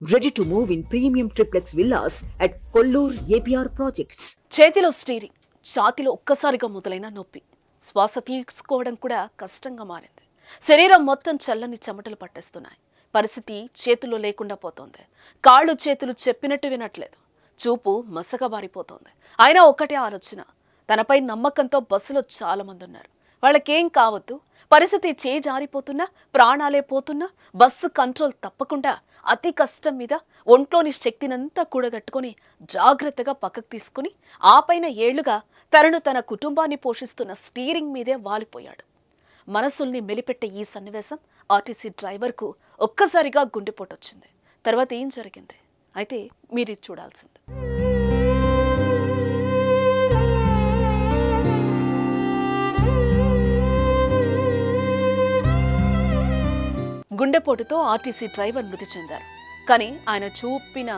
Ready to move in premium triplex villas at Kollur APR Projects. చేతిలో steering, ఛాతీలో ఒక్కసారిగా మొదలైన నొప్పి, శ్వాస తీసుకోవడం కూడా కష్టంగా మారింది. శరీరం మొత్తం చల్లని చెమటలు పట్టేస్తున్నాయి. పరిస్థితి చేతుల్లో లేకుండా పోతోంది. కాళ్ళు చేతులు చెప్పినట్టు వినట్లేదు. చూపు మసకబారిపోతోంది. అయినా ఒక్కటే ఆలోచన, తనపై నమ్మకంతో బస్సులో చాలా మంది ఉన్నారు. వాళ్ళకేం కావద్దు, పరిస్థితి చేయి జారిపోతున్నా, ప్రాణాలే పోతున్నా బస్సు కంట్రోల్ తప్పకుండా అతి కష్టం మీద ఒంట్లోని శక్తినంతా కూడగట్టుకుని జాగ్రత్తగా పక్కకు తీసుకుని ఆ పైన ఏళ్లుగా తనను తన కుటుంబాన్ని పోషిస్తున్న స్టీరింగ్ మీదే వాలిపోయాడు. మనసుల్ని మెలిపెట్టే ఈ సన్నివేశం ఆర్టీసీ డ్రైవర్కు ఒక్కసారిగా గుండెపోటొచ్చింది. తర్వాత ఏం జరిగింది అయితే మీరు చూడాల్సింది. గుండెపోటుతో ఆర్టీసీ డ్రైవర్ మృతి చెందారు. కానీ ఆయన చూపిన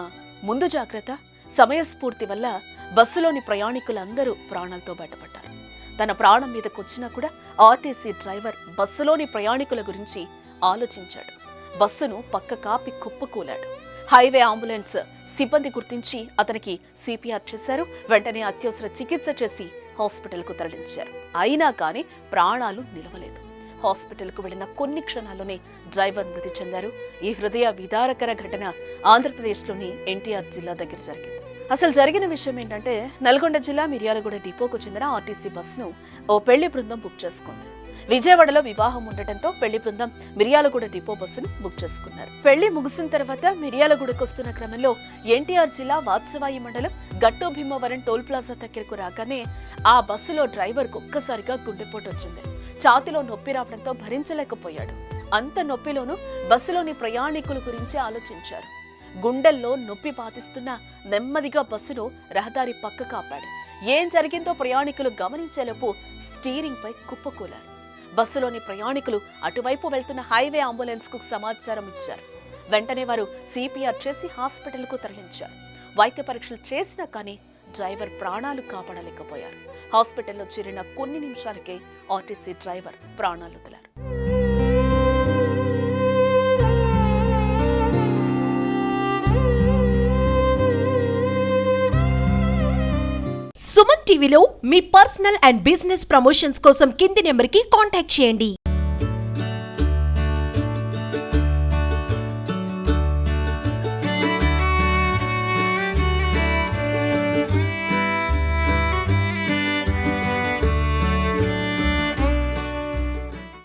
ముందు జాగ్రత్త, సమయస్ఫూర్తి వల్ల బస్సులోని ప్రయాణికులందరూ ప్రాణాలతో బయటపడ్డారు. తన ప్రాణం మీదకొచ్చినా కూడా ఆర్టీసీ డ్రైవర్ బస్సులోని ప్రయాణికుల గురించి ఆలోచించాడు. బస్సును పక్క కాపి కుప్పకూలాడు. హైవే అంబులెన్స్ సిబ్బంది గుర్తించి అతనికి సిపిఆర్ చేశారు. వెంటనే అత్యవసర చికిత్స చేసి హాస్పిటల్కు తరలించారు. అయినా కానీ ప్రాణాలు నిలవలేదు. హాస్పిటల్కు వెళ్లిన కొన్ని క్షణాల్లోనే డ్రైవర్ మృతి చెందారు. ఈ హృదయ విదారకర ఘటన ఆంధ్రప్రదేశ్లోని ఎన్టీఆర్ జిల్లా దగ్గర జరిగింది. అసలు జరిగిన విషయం ఏంటంటే, నల్గొండ జిల్లా మిర్యాలగూడ డిపోకు చెందిన ఆర్టీసీ బస్సును ఓ పెళ్లి బృందం బుక్ చేసుకుంది. విజయవాడలో వివాహం ఉండటంతో పెళ్లి బృందం మిర్యాలగూడ డిపో బస్సును బుక్ చేసుకున్నారు. పెళ్లి ముగిసిన తర్వాత మిర్యాలగూడకు వస్తున్న క్రమంలో ఎన్టీఆర్ జిల్లా వాత్సవాయి మండలం గట్టు భీమవరం టోల్ ప్లాజా దగ్గరకు రాగానే ఆ బస్సులో డ్రైవర్కు ఒక్కసారిగా గుండెపోటు వచ్చింది. ఛాతిలో నొప్పి రావడంతో భరించలేకపోయాడు. అంత నొప్పిలోనూ బస్సులోని ప్రయాణికుల గురించి ఆలోచించారు. గుండెల్లో నొప్పి బాధిస్తున్నా నెమ్మదిగా బస్సును రహదారి పక్కకు ఆపాడు. ఏం జరిగిందో ప్రయాణికులు గమనించేలోపు స్టీరింగ్ పై కుప్పకూలారు. బస్సులోని ప్రయాణికులు అటువైపు వెళ్తున్న హైవే అంబులెన్స్ కు సమాచారం ఇచ్చారు. వెంటనే వారు సిపిఆర్ చేసి హాస్పిటల్ కు తరలించారు. వైద్య పరీక్షలు చేసినా కానీ డ్రైవర్ ప్రాణాలు కాపాడలేకపోయారు. హాస్పిటల్లో చేరిన కొన్ని నిమిషాలకే ఆర్టీసీ డ్రైవర్ ప్రాణాలు వదిలారు. సుమన్ టీవీలో మీ పర్సనల్ అండ్ బిజినెస్ ప్రమోషన్స్ కోసం కింది నెంబర్కి కాంటాక్ట్ చేయండి.